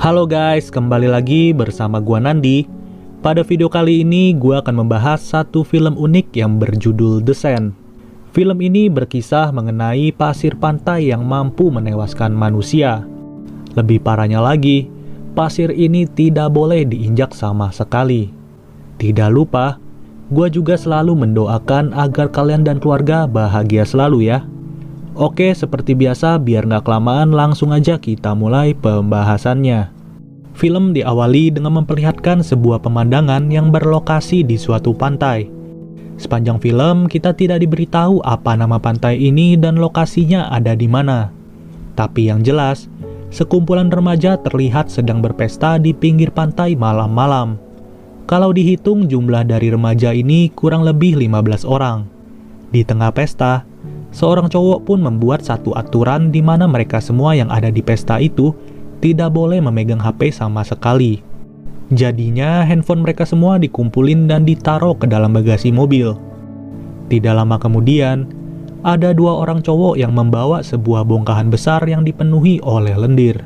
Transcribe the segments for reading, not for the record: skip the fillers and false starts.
Halo guys, kembali lagi bersama gua Nandi. Pada video kali ini gua akan membahas satu film unik yang berjudul The Sand. Film ini berkisah mengenai pasir pantai yang mampu menewaskan manusia. Lebih parahnya lagi, pasir ini tidak boleh diinjak sama sekali. Tidak lupa, gua juga selalu mendoakan agar kalian dan keluarga bahagia selalu ya. Oke, seperti biasa, biar nggak kelamaan, langsung aja kita mulai pembahasannya. Film diawali dengan memperlihatkan sebuah pemandangan yang berlokasi di suatu pantai. Sepanjang film, kita tidak diberitahu apa nama pantai ini dan lokasinya ada di mana. Tapi yang jelas, sekumpulan remaja terlihat sedang berpesta di pinggir pantai malam-malam. Kalau dihitung, jumlah dari remaja ini kurang lebih 15 orang. Di tengah pesta, seorang cowok pun membuat satu aturan di mana mereka semua yang ada di pesta itu tidak boleh memegang HP sama sekali. Jadinya handphone mereka semua dikumpulin dan ditaruh ke dalam bagasi mobil. Tidak lama kemudian, ada dua orang cowok yang membawa sebuah bongkahan besar yang dipenuhi oleh lendir.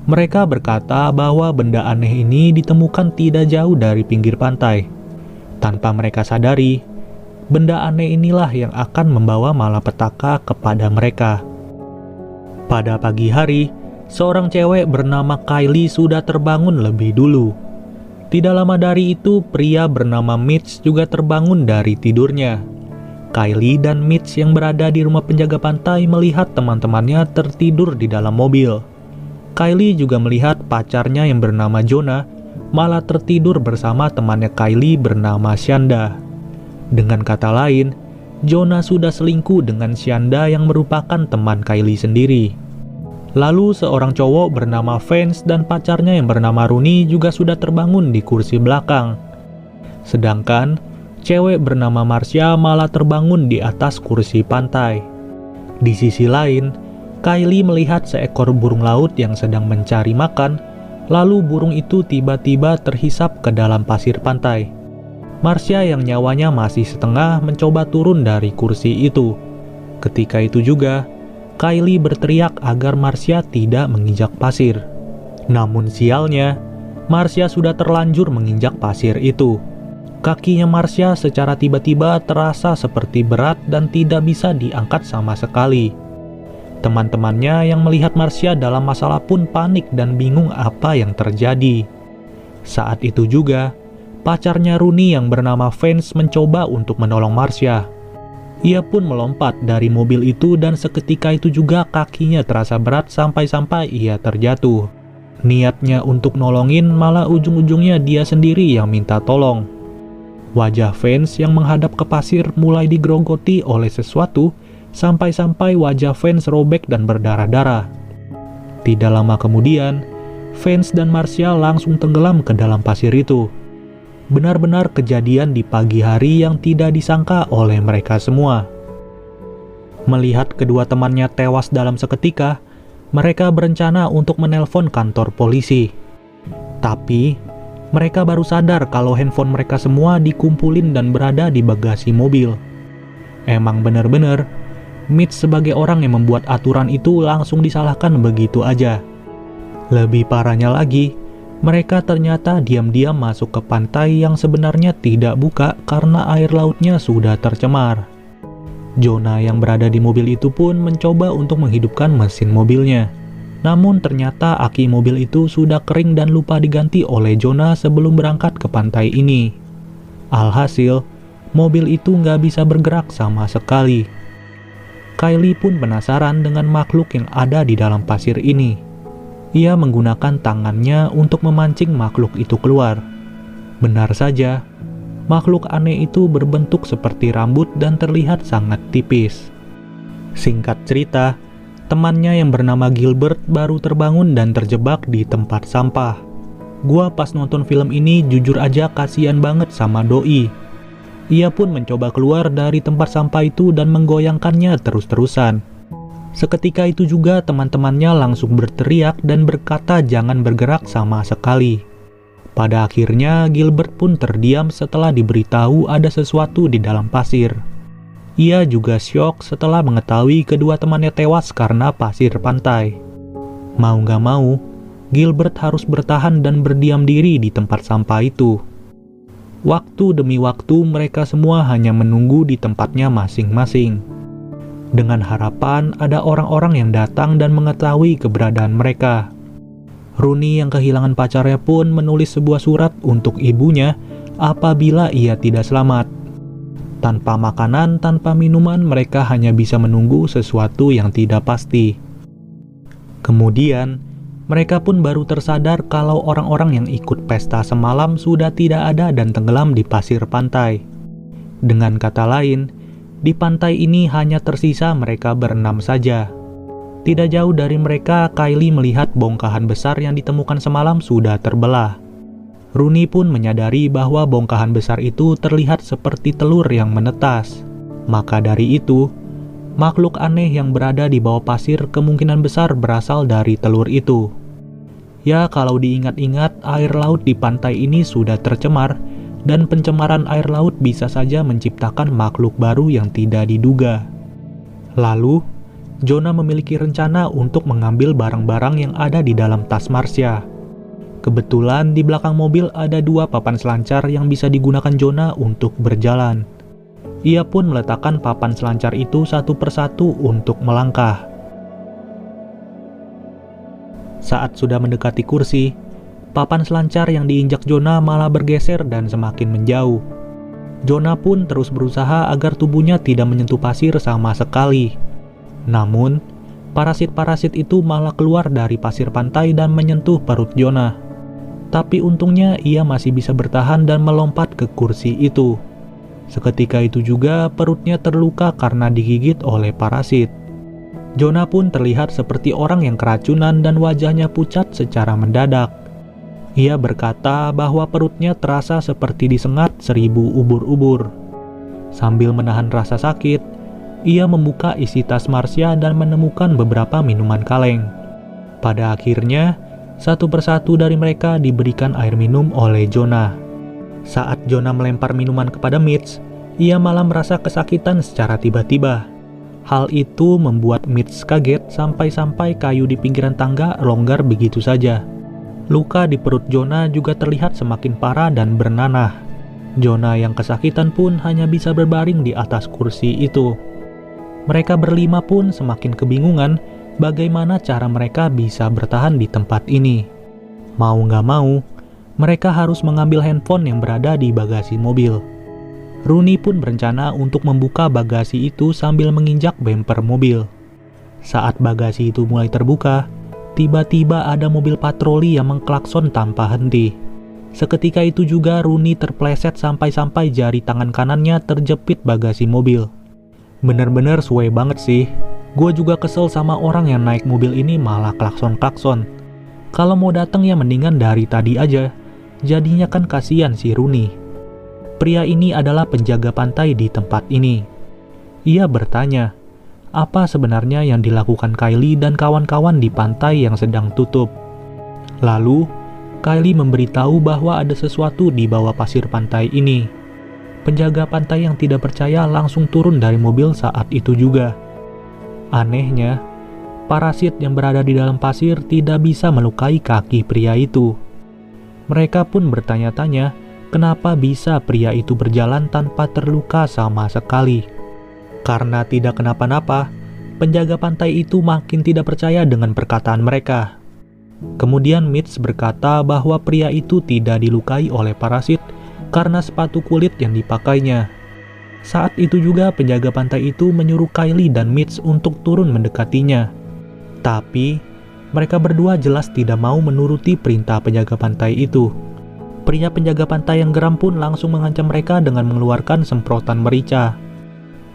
Mereka berkata bahwa benda aneh ini ditemukan tidak jauh dari pinggir pantai. Tanpa mereka sadari, benda aneh inilah yang akan membawa malapetaka kepada mereka. Pada pagi hari, seorang cewek bernama Kylie sudah terbangun lebih dulu. Tidak lama dari itu, pria bernama Mitch juga terbangun dari tidurnya. Kylie dan Mitch yang berada di rumah penjaga pantai melihat teman-temannya tertidur di dalam mobil. Kylie juga melihat pacarnya yang bernama Jonah malah tertidur bersama temannya Kylie bernama Shanda. Dengan kata lain, Jonah sudah selingkuh dengan Shanda yang merupakan teman Kylie sendiri. Lalu seorang cowok bernama Vance dan pacarnya yang bernama Rooney juga sudah terbangun di kursi belakang. Sedangkan cewek bernama Marcia malah terbangun di atas kursi pantai. Di sisi lain, Kylie melihat seekor burung laut yang sedang mencari makan, lalu burung itu tiba-tiba terhisap ke dalam pasir pantai. Marcia yang nyawanya masih setengah mencoba turun dari kursi itu. Ketika itu juga, Kylie berteriak agar Marcia tidak menginjak pasir. Namun sialnya, Marcia sudah terlanjur menginjak pasir itu. Kakinya Marcia secara tiba-tiba terasa seperti berat dan tidak bisa diangkat sama sekali. Teman-temannya yang melihat Marcia dalam masalah pun panik dan bingung apa yang terjadi. Saat itu juga, pacarnya Rooney yang bernama Vance mencoba untuk menolong Marcia. Ia pun melompat dari mobil itu dan seketika itu juga kakinya terasa berat sampai-sampai ia terjatuh. Niatnya untuk nolongin malah ujung-ujungnya dia sendiri yang minta tolong. Wajah Vance yang menghadap ke pasir mulai digerogoti oleh sesuatu sampai-sampai wajah Vance robek dan berdarah-darah. Tidak lama kemudian, Vance dan Marcia langsung tenggelam ke dalam pasir itu. Benar-benar kejadian di pagi hari yang tidak disangka oleh mereka semua. Melihat kedua temannya tewas dalam seketika, mereka berencana untuk menelpon kantor polisi. Tapi, mereka baru sadar kalau handphone mereka semua dikumpulin dan berada di bagasi mobil. Emang benar-benar, Mitch sebagai orang yang membuat aturan itu langsung disalahkan begitu aja. Lebih parahnya lagi, mereka ternyata diam-diam masuk ke pantai yang sebenarnya tidak buka karena air lautnya sudah tercemar. Jonah yang berada di mobil itu pun mencoba untuk menghidupkan mesin mobilnya. Namun ternyata aki mobil itu sudah kering dan lupa diganti oleh Jonah sebelum berangkat ke pantai ini. Alhasil, mobil itu nggak bisa bergerak sama sekali. Kylie pun penasaran dengan makhluk yang ada di dalam pasir ini. Ia menggunakan tangannya untuk memancing makhluk itu keluar. Benar saja, makhluk aneh itu berbentuk seperti rambut dan terlihat sangat tipis. Singkat cerita, temannya yang bernama Gilbert baru terbangun dan terjebak di tempat sampah. Gua pas nonton film ini jujur aja kasihan banget sama doi. Ia pun mencoba keluar dari tempat sampah itu dan menggoyangkannya terus-terusan. Seketika itu juga teman-temannya langsung berteriak dan berkata jangan bergerak sama sekali. Pada akhirnya Gilbert pun terdiam setelah diberitahu ada sesuatu di dalam pasir. Ia juga syok setelah mengetahui kedua temannya tewas karena pasir pantai. Mau gak mau, Gilbert harus bertahan dan berdiam diri di tempat sampah itu. Waktu demi waktu mereka semua hanya menunggu di tempatnya masing-masing, dengan harapan ada orang-orang yang datang dan mengetahui keberadaan mereka. Rooney yang kehilangan pacarnya pun menulis sebuah surat untuk ibunya apabila ia tidak selamat. Tanpa makanan, tanpa minuman, mereka hanya bisa menunggu sesuatu yang tidak pasti. Kemudian, mereka pun baru tersadar kalau orang-orang yang ikut pesta semalam sudah tidak ada dan tenggelam di pasir pantai. Dengan kata lain, di pantai ini hanya tersisa mereka berenam saja. Tidak jauh dari mereka, Kylie melihat bongkahan besar yang ditemukan semalam sudah terbelah. Rooney pun menyadari bahwa bongkahan besar itu terlihat seperti telur yang menetas. Maka dari itu, makhluk aneh yang berada di bawah pasir kemungkinan besar berasal dari telur itu. Ya, kalau diingat-ingat, air laut di pantai ini sudah tercemar, dan pencemaran air laut bisa saja menciptakan makhluk baru yang tidak diduga. Lalu, Jonah memiliki rencana untuk mengambil barang-barang yang ada di dalam tas Marcia. Kebetulan di belakang mobil ada 2 papan selancar yang bisa digunakan Jonah untuk berjalan. Ia pun meletakkan papan selancar itu satu persatu untuk melangkah. Saat sudah mendekati kursi, papan selancar yang diinjak Jonah malah bergeser dan semakin menjauh. Jonah pun terus berusaha agar tubuhnya tidak menyentuh pasir sama sekali. Namun, parasit-parasit itu malah keluar dari pasir pantai dan menyentuh perut Jonah. Tapi untungnya ia masih bisa bertahan dan melompat ke kursi itu. Seketika itu juga perutnya terluka karena digigit oleh parasit. Jonah pun terlihat seperti orang yang keracunan dan wajahnya pucat secara mendadak. Ia berkata bahwa perutnya terasa seperti disengat 1000 ubur-ubur. Sambil menahan rasa sakit, ia membuka isi tas Marcia dan menemukan beberapa minuman kaleng. Pada akhirnya, satu persatu dari mereka diberikan air minum oleh Jonah. Saat Jonah melempar minuman kepada Mitch, ia malah merasa kesakitan secara tiba-tiba. Hal itu membuat Mitch kaget sampai-sampai kayu di pinggiran tangga longgar begitu saja. Luka di perut Jonah juga terlihat semakin parah dan bernanah. Jonah yang kesakitan pun hanya bisa berbaring di atas kursi itu. Mereka berlima pun semakin kebingungan bagaimana cara mereka bisa bertahan di tempat ini. Mau nggak mau, mereka harus mengambil handphone yang berada di bagasi mobil. Rooney pun berencana untuk membuka bagasi itu sambil menginjak bemper mobil. Saat bagasi itu mulai terbuka, tiba-tiba ada mobil patroli yang mengklakson tanpa henti. Seketika itu juga Rooney terpleset sampai-sampai jari tangan kanannya terjepit bagasi mobil. Bener-bener suwe banget sih. Gue juga kesel sama orang yang naik mobil ini malah klakson-klakson. Kalau mau datang ya mendingan dari tadi aja. Jadinya kan kasihan si Rooney. Pria ini adalah penjaga pantai di tempat ini. Ia bertanya, apa sebenarnya yang dilakukan Kylie dan kawan-kawan di pantai yang sedang tutup. Lalu, Kylie memberitahu bahwa ada sesuatu di bawah pasir pantai ini. Penjaga pantai yang tidak percaya langsung turun dari mobil saat itu juga. Anehnya, parasit yang berada di dalam pasir tidak bisa melukai kaki pria itu. Mereka pun bertanya-tanya, kenapa bisa pria itu berjalan tanpa terluka sama sekali? Karena tidak kenapa-napa, penjaga pantai itu makin tidak percaya dengan perkataan mereka. Kemudian Mitch berkata bahwa pria itu tidak dilukai oleh parasit karena sepatu kulit yang dipakainya. Saat itu juga penjaga pantai itu menyuruh Kylie dan Mitch untuk turun mendekatinya. Tapi, mereka berdua jelas tidak mau menuruti perintah penjaga pantai itu. Pria penjaga pantai yang geram pun langsung mengancam mereka dengan mengeluarkan semprotan merica.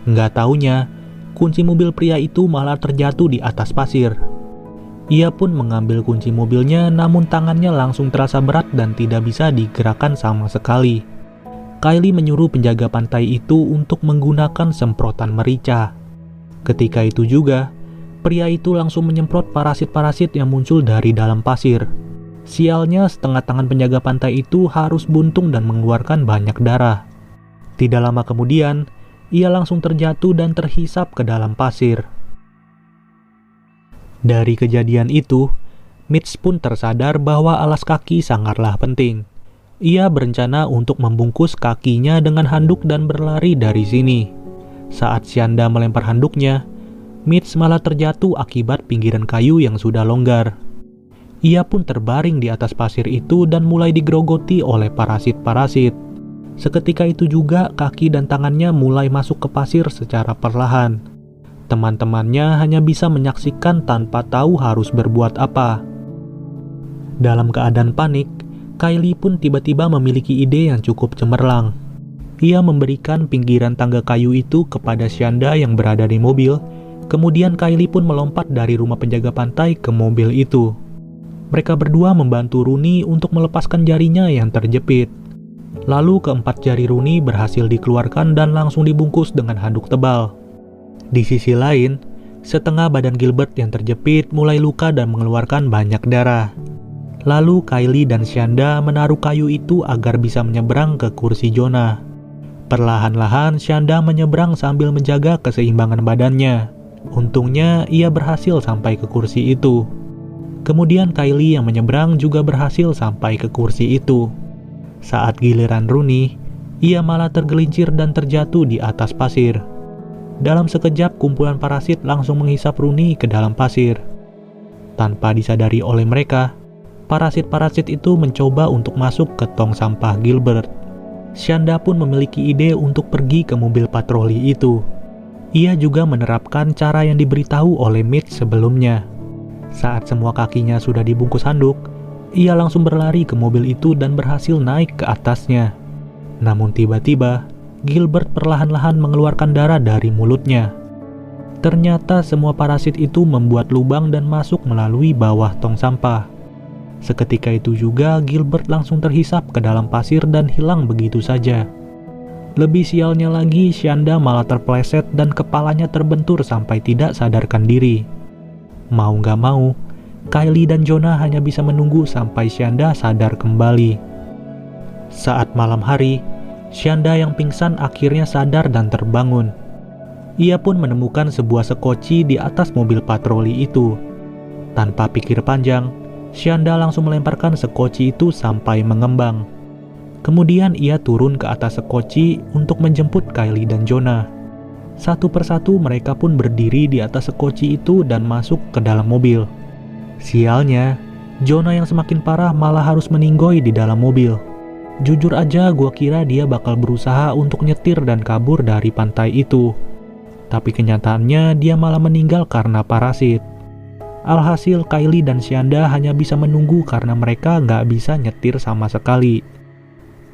Nggak taunya, kunci mobil pria itu malah terjatuh di atas pasir. Ia pun mengambil kunci mobilnya, namun tangannya langsung terasa berat dan tidak bisa digerakkan sama sekali. Kylie menyuruh penjaga pantai itu untuk menggunakan semprotan merica. Ketika itu juga, pria itu langsung menyemprot parasit-parasit yang muncul dari dalam pasir. Sialnya, setengah tangan penjaga pantai itu harus buntung dan mengeluarkan banyak darah. Tidak lama kemudian, ia langsung terjatuh dan terhisap ke dalam pasir. Dari kejadian itu, Mitch pun tersadar bahwa alas kaki sangatlah penting. Ia berencana untuk membungkus kakinya dengan handuk dan berlari dari sini. Saat Shanda melempar handuknya, Mitch malah terjatuh akibat pinggiran kayu yang sudah longgar. Ia pun terbaring di atas pasir itu dan mulai digerogoti oleh parasit-parasit. Seketika itu juga kaki dan tangannya mulai masuk ke pasir secara perlahan. Teman-temannya hanya bisa menyaksikan tanpa tahu harus berbuat apa. Dalam keadaan panik, Kylie pun tiba-tiba memiliki ide yang cukup cemerlang. Ia memberikan pinggiran tangga kayu itu kepada Shanda yang berada di mobil, kemudian Kylie pun melompat dari rumah penjaga pantai ke mobil itu. Mereka berdua membantu Rooney untuk melepaskan jarinya yang terjepit. Lalu keempat jari Rooney berhasil dikeluarkan dan langsung dibungkus dengan handuk tebal. Di sisi lain, setengah badan Gilbert yang terjepit mulai luka dan mengeluarkan banyak darah. Lalu Kylie dan Shanda menaruh kayu itu agar bisa menyeberang ke kursi Jonah. Perlahan-lahan Shanda menyeberang sambil menjaga keseimbangan badannya. Untungnya ia berhasil sampai ke kursi itu. Kemudian Kylie yang menyeberang juga berhasil sampai ke kursi itu. Saat giliran Rooney, ia malah tergelincir dan terjatuh di atas pasir. Dalam sekejap kumpulan parasit langsung menghisap Rooney ke dalam pasir. Tanpa disadari oleh mereka, parasit-parasit itu mencoba untuk masuk ke tong sampah Gilbert. Shanda pun memiliki ide untuk pergi ke mobil patroli itu. Ia juga menerapkan cara yang diberitahu oleh Mitch sebelumnya. Saat semua kakinya sudah dibungkus handuk, ia langsung berlari ke mobil itu dan berhasil naik ke atasnya. Namun tiba-tiba, Gilbert perlahan-lahan mengeluarkan darah dari mulutnya. Ternyata semua parasit itu membuat lubang dan masuk melalui bawah tong sampah. Seketika itu juga Gilbert langsung terhisap ke dalam pasir dan hilang begitu saja. Lebih sialnya lagi, Shanda malah terpleset dan kepalanya terbentur sampai tidak sadarkan diri. Mau gak mau, Kylie dan Jonah hanya bisa menunggu sampai Shanda sadar kembali. Saat malam hari, Shanda yang pingsan akhirnya sadar dan terbangun. Ia pun menemukan sebuah sekoci di atas mobil patroli itu. Tanpa pikir panjang, Shanda langsung melemparkan sekoci itu sampai mengembang. Kemudian ia turun ke atas sekoci untuk menjemput Kylie dan Jonah. Satu persatu mereka pun berdiri di atas sekoci itu dan masuk ke dalam mobil. Sialnya, Jonah yang semakin parah malah harus meninggoy di dalam mobil. Jujur aja gua kira dia bakal berusaha untuk nyetir dan kabur dari pantai itu. Tapi kenyataannya dia malah meninggal karena parasit. Alhasil Kylie dan Shanda hanya bisa menunggu karena mereka nggak bisa nyetir sama sekali.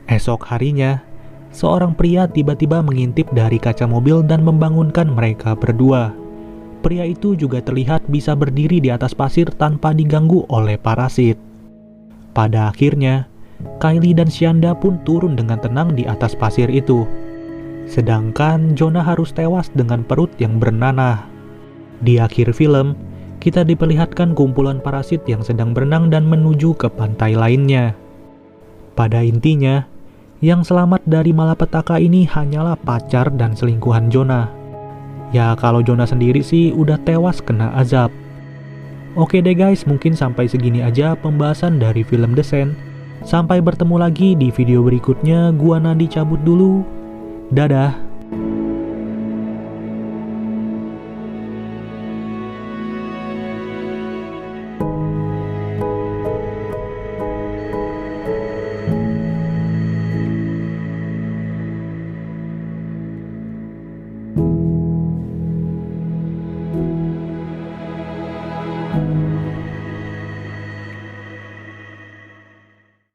Esok harinya, seorang pria tiba-tiba mengintip dari kaca mobil dan membangunkan mereka berdua. Pria itu juga terlihat bisa berdiri di atas pasir tanpa diganggu oleh parasit. Pada akhirnya, Kylie dan Shanda pun turun dengan tenang di atas pasir itu. Sedangkan Jonah harus tewas dengan perut yang bernanah. Di akhir film, kita diperlihatkan kumpulan parasit yang sedang berenang dan menuju ke pantai lainnya. Pada intinya, yang selamat dari malapetaka ini hanyalah pacar dan selingkuhan Jonah. Ya kalau Jonah sendiri sih udah tewas kena azab. Oke deh guys, mungkin sampai segini aja pembahasan dari film Descent. Sampai bertemu lagi di video berikutnya, gua Nandi cabut dulu. Dadah.